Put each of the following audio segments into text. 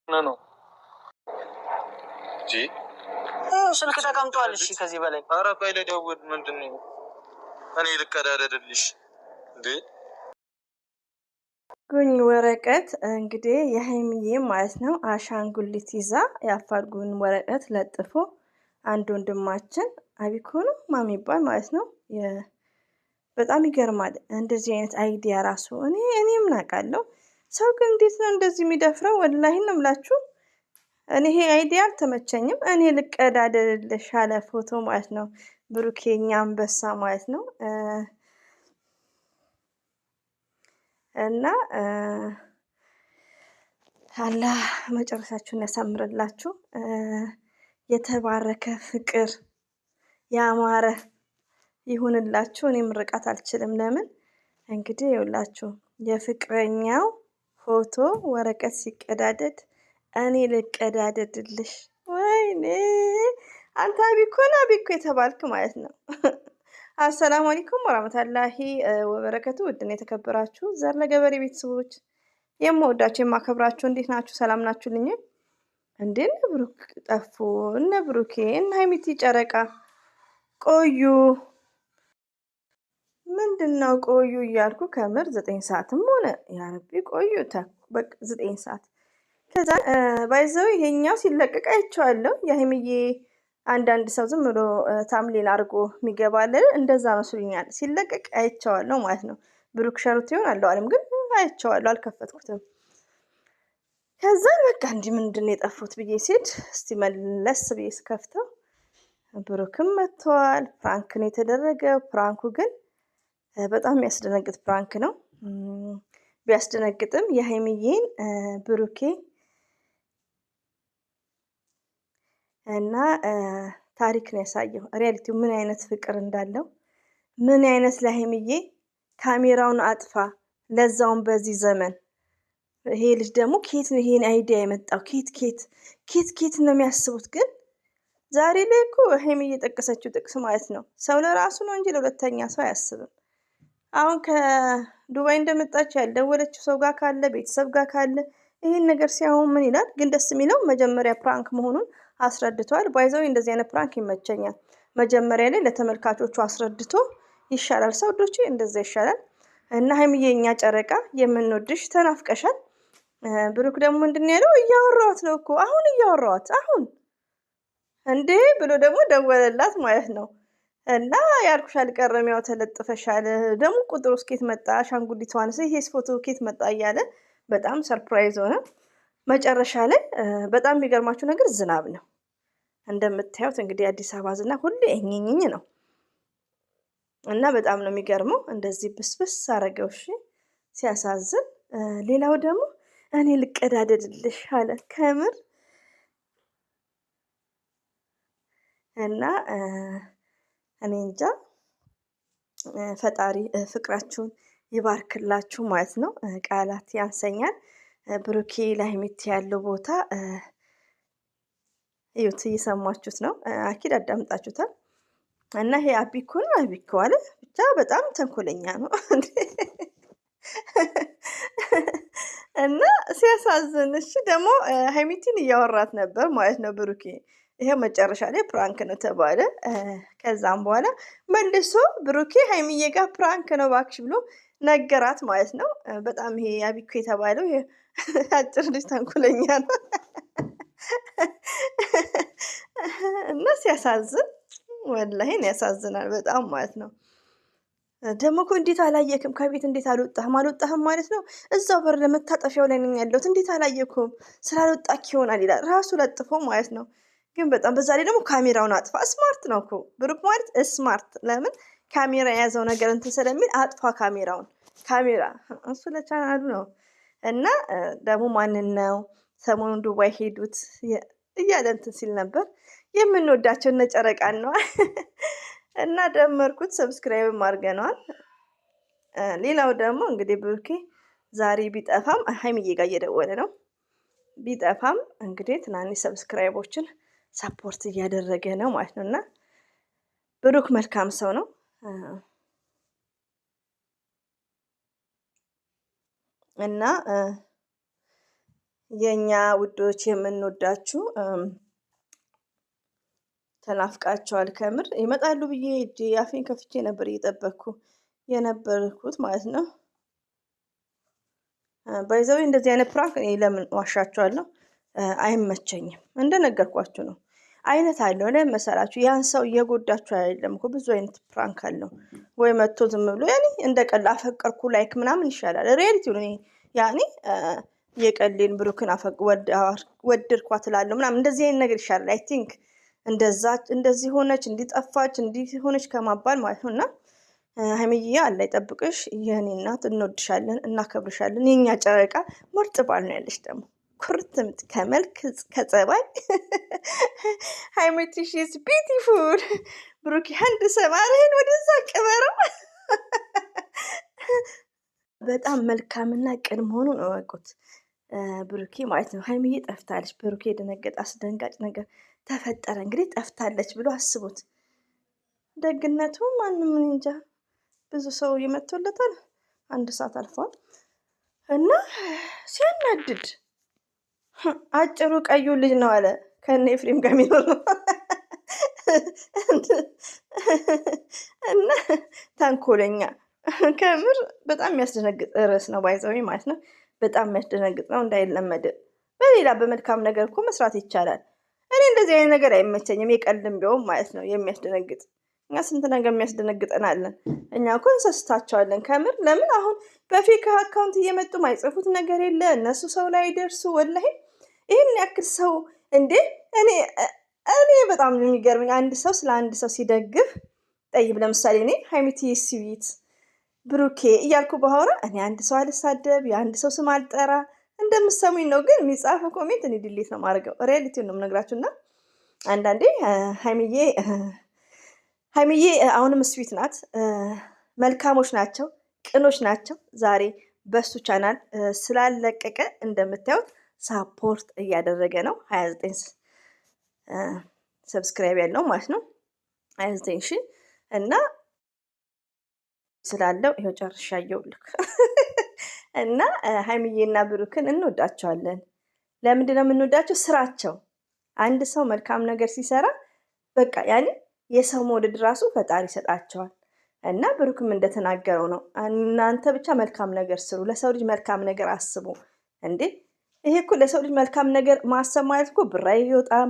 ነው እንጂ ስልክ ተቀምጧል። እሺ ከዚህ በላይ ኧረ ቆይ ልደውል። ምንድን ነው እኔ ልቀዳደድልሽ እንዴ? ጉኝ ወረቀት እንግዲህ የሀይሚዬ ማለት ነው አሻንጉሊት ይዛ የአፋልጉኝ ወረቀት ለጥፎ አንድ ወንድማችን አቢኮ ነው ማሚባል ማለት ነው። በጣም ይገርማል። እንደዚህ አይነት አይዲያ ራሱ እኔ ምን አውቃለሁ። ሰው ግን እንዴት ነው እንደዚህ የሚደፍረው? ወላሂ ነው የምላችሁ። እኔ ይሄ አይዲያ አልተመቸኝም። እኔ ልቀዳደልልሽ አለ ፎቶ ማለት ነው። ብሩኬኛ አንበሳ ማለት ነው። እና አላህ መጨረሻችሁን ያሳምርላችሁ። የተባረከ ፍቅር ያማረ ይሁንላችሁ። እኔ ምርቃት አልችልም። ለምን እንግዲህ ይውላችሁ የፍቅረኛው ፎቶ ወረቀት ሲቀዳደድ እኔ ልቀዳደድልሽ። ወይኔ አንተ አቢኮ የተባልክ ማለት ነው። አሰላሙ አለይኩም ወራህመቱላሂ ወበረከቱ። ውድና የተከበራችሁ ዘር ለገበሬ ቤተሰቦች የምወዳችሁ የማከብራችሁ እንዴት ናችሁ? ሰላም ናችሁልኝ? እንዴ እነ ብሩክ ጠፉ። እነ ብሩኬ እነ ሀይሚቲ ጨረቃ ቆዩ። ምንድነው ቆዩ እያልኩ ከምር 9 ሰዓትም ሆነ ያረቢ ቆዩ። በቃ 9 ሰዓት ከዛ ባይዘው ይሄኛው ሲለቀቅ አይቼዋለሁ። የሀይሚዬ አንዳንድ ሰው ዝም ብሎ ታምሌል አድርጎ የሚገባለን እንደዛ መስሉኛል። ሲለቀቅ አይቼዋለሁ ማለት ነው። ብሩክ ሸሩት ይሆን አለው አለም ግን አይቼዋለሁ፣ አልከፈትኩትም። ከዛ በቃ እንዲህ ምንድን የጠፉት ብዬ ሲል እስቲ መለስ ብዬ ስከፍተው ብሩክም መጥተዋል። ፕራንክ ነው የተደረገው። ፕራንኩ ግን በጣም የሚያስደነግጥ ፕራንክ ነው። ቢያስደነግጥም የሀይሚዬን ብሩኬ እና ታሪክ ነው ያሳየው። ሪያሊቲው ምን አይነት ፍቅር እንዳለው ምን አይነት ለሀይሚዬ ካሜራውን አጥፋ፣ ለዛውን በዚህ ዘመን። ይሄ ልጅ ደግሞ ኬት ነው ይሄን አይዲያ የመጣው? ኬት ነው የሚያስቡት? ግን ዛሬ ላይ እኮ ሀይሚዬ የጠቀሰችው ጥቅስ ማለት ነው ሰው ለራሱ ነው እንጂ ለሁለተኛ ሰው አያስብም። አሁን ከዱባይ እንደመጣች ያልደወለችው ሰው ጋር ካለ ቤተሰብ ጋር ካለ ይሄን ነገር ሲያዩን ምን ይላል? ግን ደስ የሚለው መጀመሪያ ፕራንክ መሆኑን አስረድቷል። ባይዘው እንደዚህ አይነት ፕራንክ ይመቸኛል። መጀመሪያ ላይ ለተመልካቾቹ አስረድቶ ይሻላል። ሰውዶች እንደዛ ይሻላል። እና ሀይሚዬ እኛ ጨረቃ የምንወድሽ ተናፍቀሻል። ብሩክ ደግሞ ምንድን ያለው እያወራኋት ነው እኮ አሁን እያወራኋት አሁን እንዴ ብሎ ደግሞ ደወለላት ማለት ነው። እና ያልኩሽ አልቀረም ያው ተለጥፈሻል። ደግሞ ቁጥሩ እስኬት መጣ? አሻንጉሊቷንስ ይሄስ ፎቶ ኬት መጣ እያለ በጣም ሰርፕራይዝ ሆነ። መጨረሻ ላይ በጣም የሚገርማችሁ ነገር ዝናብ ነው። እንደምታዩት እንግዲህ አዲስ አበባ ዝናብ ሁሌ እኝኝኝ ነው እና በጣም ነው የሚገርመው። እንደዚህ ብስብስ አረገው። እሺ ሲያሳዝን። ሌላው ደግሞ እኔ ልቀዳደድልሽ አለ ከምር እና እኔ እንጃ ፈጣሪ ፍቅራችሁን ይባርክላችሁ ማለት ነው። ቃላት ያንሰኛል። ብሩኬ ለሀይሚቲ ያለው ቦታ እዩት፣ እየሰማችሁት ነው። አኪድ አዳምጣችሁታል። እና ይሄ አቢኮ ነው አቢኮ አለ ብቻ በጣም ተንኮለኛ ነው እና ሲያሳዝን። እሺ ደግሞ ሀይሚቲን እያወራት ነበር ማለት ነው ብሩኬ። ይሄው መጨረሻ ላይ ፕራንክ ነው ተባለ። ከዛም በኋላ መልሶ ብሩኬ ሀይሚዬ ጋር ፕራንክ ነው እባክሽ ብሎ ነገራት ማለት ነው። በጣም ይሄ አቢኮ የተባለው አጭር ልጅ ተንኮለኛ ነው እና ሲያሳዝን፣ ወላሂን ያሳዝናል በጣም ማለት ነው። ደግሞ እኮ እንዴት አላየክም? ከቤት እንዴት አልወጣህም ማለት ነው። እዛው በር ለመታጠፊያው ላይ ነኝ ያለሁት እንዴት አላየኩም? ስላልወጣክ ይሆናል ይላል ራሱ ለጥፎ ማለት ነው። ግን በጣም በዛ ላይ ደግሞ ካሜራውን አጥፋ። ስማርት ነው እኮ ብሩክ ማለት ስማርት። ለምን ካሜራ የያዘው ነገር እንትን ስለሚል አጥፋ ካሜራውን። ካሜራ እሱ ለቻናሉ ነው። እና ደግሞ ማንን ነው ሰሞኑን ዱባይ ሄዱት እያለ እንትን ሲል ነበር። የምንወዳቸው እነ ጨረቃን ነው እና ደመርኩት። ሰብስክራይብም አድርገነዋል። ሌላው ደግሞ እንግዲህ ብሩኬ ዛሬ ቢጠፋም ሀይሚዬ ጋር እየደወለ ነው። ቢጠፋም እንግዲህ ትናንሽ ሰብስክራይቦችን ሰፖርት እያደረገ ነው ማለት ነው። እና ብሩክ መልካም ሰው ነው። እና የኛ ውዶች የምንወዳችሁ ተናፍቃቸዋል። ከምር ይመጣሉ ብዬ እጄ አፌን ከፍቼ ነበር እየጠበቅኩ የነበርኩት ማለት ነው። ባይዘው እንደዚህ አይነት ፕራንክ እኔ ለምን ዋሻቸዋለሁ? አይመቸኝም። እንደነገርኳችሁ ነው። አይነት አለው ለመሰላችሁ ያን ሰው እየጎዳችሁ አይደለም እኮ ብዙ አይነት ፕራንክ አለው። ወይ መጥቶ ዝም ብሎ ያኔ እንደ ቀልድ አፈቀርኩ ላይክ ምናምን ይሻላል። ሪያሊቲው ነው ያኔ የቀሌን ብሩክን ወደድኳት እላለሁ ምናምን እንደዚህ አይነት ነገር ይሻላል። አይ ቲንክ እንደዚህ ሆነች እንዲጠፋች እንዲህ ሆነች ከማባል ማለት ነውና ሀይሚዬ አለ ይጠብቅሽ። የኔ እናት እንወድሻለን፣ እናከብርሻለን። የኛ ጨረቃ ምርጥ ባል ነው ያለሽ ደግሞ ኩርትምት ከመልክ ከጸባይ ሃይሚቲሽ ኢዝ ቢዩቲፉል። ብሩክ አንድ ሰማርህን ወደዛ ቅበረው። በጣም መልካምና ቅን መሆኑን እወቁት ብሩኬ ማለት ነው። ሀይሚዬ ጠፍታለች። ብሩኬ የደነገጠ አስደንጋጭ ነገር ተፈጠረ። እንግዲህ ጠፍታለች ብሎ አስቡት። ደግነቱ ማንም እንጃ ብዙ ሰው ይመቶለታል። 1 ሰዓት አልፏል እና ሲያናድድ አጭሩ ቀዩ ልጅ ነው አለ ከነ ኤፍሬም ጋር የሚኖረው እና ተንኮለኛ ከምር በጣም የሚያስደነግጥ ርዕስ ነው። ባይዘዊ ማለት ነው። በጣም የሚያስደነግጥ ነው። እንዳይለመድ በሌላ በመልካም ነገር እኮ መስራት ይቻላል። እኔ እንደዚህ አይነት ነገር አይመቸኝም። የቀልም ቢሆን ማለት ነው የሚያስደነግጥ። እኛ ስንት ነገር የሚያስደነግጠናለን። እኛ እኮ እንሰስታቸዋለን ከምር። ለምን አሁን በፌክ አካውንት እየመጡ ማይጽፉት ነገር የለ እነሱ ሰው ላይ አይደርሱ። ወላሂ ይህን ያክል ሰው እንዴ! እኔ በጣም የሚገርመኝ አንድ ሰው ስለ አንድ ሰው ሲደግፍ ጠይብ፣ ለምሳሌ እኔ ሀይሚቲ ስዊት ብሩኬ እያልኩ ባወራ እኔ አንድ ሰው አልሳደብ፣ የአንድ ሰው ስም አልጠራ። እንደምሰሙኝ ነው። ግን የሚጻፈው ኮሜንት እኔ ዲሌት ነው ማድረገው። ሪያሊቲውን ነው የምነግራችሁ። እና አንዳንዴ ሀይሚዬ አሁንም ስዊት ናት። መልካሞች ናቸው፣ ቅኖች ናቸው። ዛሬ በሱ ቻናል ስላለቀቀ እንደምታዩት ሳፖርት እያደረገ ነው። 29 ሰብስክራይብ ያለው ማለት ነው 29 ሺህ እና ስላለው ይኸው ጨርሻ አየሁልክ። እና ሀይሚዬና ብሩክን እንወዳቸዋለን። ለምንድን ነው የምንወዳቸው? ስራቸው። አንድ ሰው መልካም ነገር ሲሰራ በቃ ያኔ የሰው መውደድ ራሱ ፈጣሪ ይሰጣቸዋል። እና ብሩክም እንደተናገረው ነው። እናንተ ብቻ መልካም ነገር ስሩ፣ ለሰው ልጅ መልካም ነገር አስቡ። እንዴ ይሄ እኮ ለሰው ልጅ መልካም ነገር ማሰብ ማለት እኮ ብር አይወጣም፣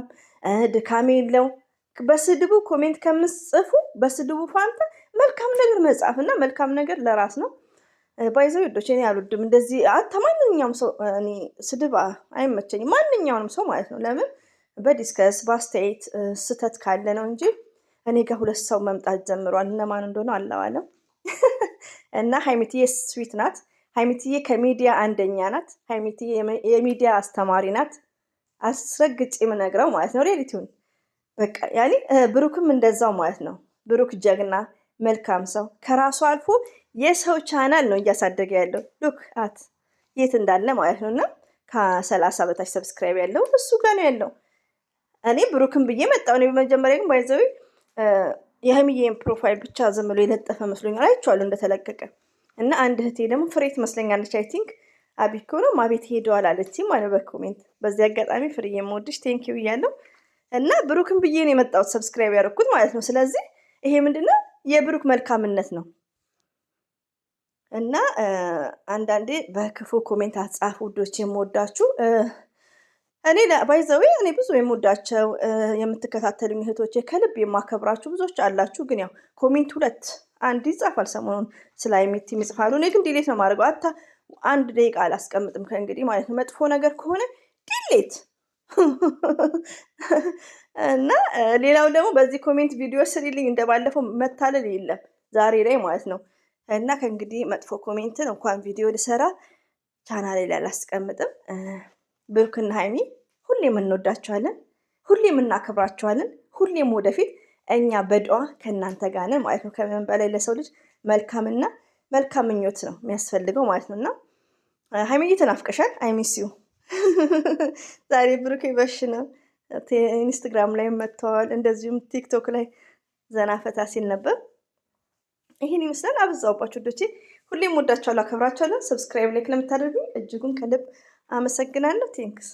ድካም የለው። በስድቡ ኮሜንት ከምጽፉ በስድቡ ፋንታ መልካም ነገር መጻፍ እና መልካም ነገር ለራስ ነው። ባይዘው ወዶች እኔ አልወድም እንደዚህ ማንኛውም ሰው እኔ ስድብ አይመቸኝም። ማንኛውንም ሰው ማለት ነው። ለምን በዲስከስ በአስተያየት ስተት ካለ ነው እንጂ እኔ ጋር 2 ሰው መምጣት ጀምሯል። እነማን እንደሆነ አላዋለም። እና ሀይሚትዬ ስዊት ናት። ሀይሚትዬ ከሚዲያ አንደኛ ናት። ሀይሚትዬ የሚዲያ አስተማሪ ናት። አስረግጬ የምነግረው ማለት ነው ሪያሊቲውን። በቃ ያኔ ብሩክም እንደዛው ማለት ነው። ብሩክ ጀግና መልካም ሰው ከራሱ አልፎ የሰው ቻናል ነው እያሳደገ ያለው። ሉክ አት የት እንዳለ ማለት ነው። እና ከ30 በታች ሰብስክራይብ ያለው እሱ ጋር ነው ያለው። እኔ ብሩክም ብዬ መጣሁ። እኔ በመጀመሪያ ግን ባይዘዊ የሀይሚዬን ፕሮፋይል ብቻ ዝም ብሎ የለጠፈ መስሎኛል። አይቼዋለሁ እንደተለቀቀ እና አንድ እህቴ ደግሞ ፍሬ ትመስለኛለች። አይ ቲንክ አቢኮ ነው ማቤት ሄደዋል አለች ማለት በኮሜንት። በዚህ አጋጣሚ ፍሬ የምወድሽ ቴንኪው እያለሁ እና ብሩክም ብዬ ነው የመጣሁት ሰብስክራይብ ያደረኩት ማለት ነው። ስለዚህ ይሄ ምንድነው የብሩክ መልካምነት ነው። እና አንዳንዴ በክፉ ኮሜንት አጻፉ ውዶች፣ የምወዳችሁ እኔ ባይዘዌ እኔ ብዙ የምወዳቸው የምትከታተሉኝ እህቶቼ ከልብ የማከብራችሁ ብዙዎች አላችሁ። ግን ያው ኮሜንት 2-1 ይጻፋል ሰሞኑን ስለ ሀይሚቲ ይጽፋሉ። እኔ ግን ዲሌት ነው ማድረገው። 1 ደቂቃ አላስቀምጥም ከእንግዲህ ማለት ነው። መጥፎ ነገር ከሆነ ዲሌት እና ሌላው ደግሞ በዚህ ኮሜንት ቪዲዮ ስሪልኝ እንደባለፈው መታለል የለም ዛሬ ላይ ማለት ነው። እና ከእንግዲህ መጥፎ ኮሜንትን እንኳን ቪዲዮ ልሰራ ቻናሌ ላይ አላስቀምጥም። ብሩክና ሀይሚ ሁሌም እንወዳቸዋለን፣ ሁሌም እናከብራቸዋለን። ሁሌም ወደፊት እኛ በዱዓ ከእናንተ ጋር ነን ማለት ነው። ከምን በላይ ለሰው ልጅ መልካምና መልካም ምኞት ነው የሚያስፈልገው ማለት ነው። እና ሀይሚዬ ተናፍቀሻል። አይሚስዩ ዛሬ ብሩክ በሽ ነው። ኢንስታግራም ላይ መጥተዋል፣ እንደዚሁም ቲክቶክ ላይ ዘና ፈታ ሲል ነበር። ይሄን ይመስላል። አብዛውባችሁ ወዶቼ ሁሌም ወዳችኋለሁ፣ አከብራችኋለሁ። ሰብስክራይብ ላይክ ለምታደርጉኝ እጅጉን ከልብ አመሰግናለሁ። ቴንክስ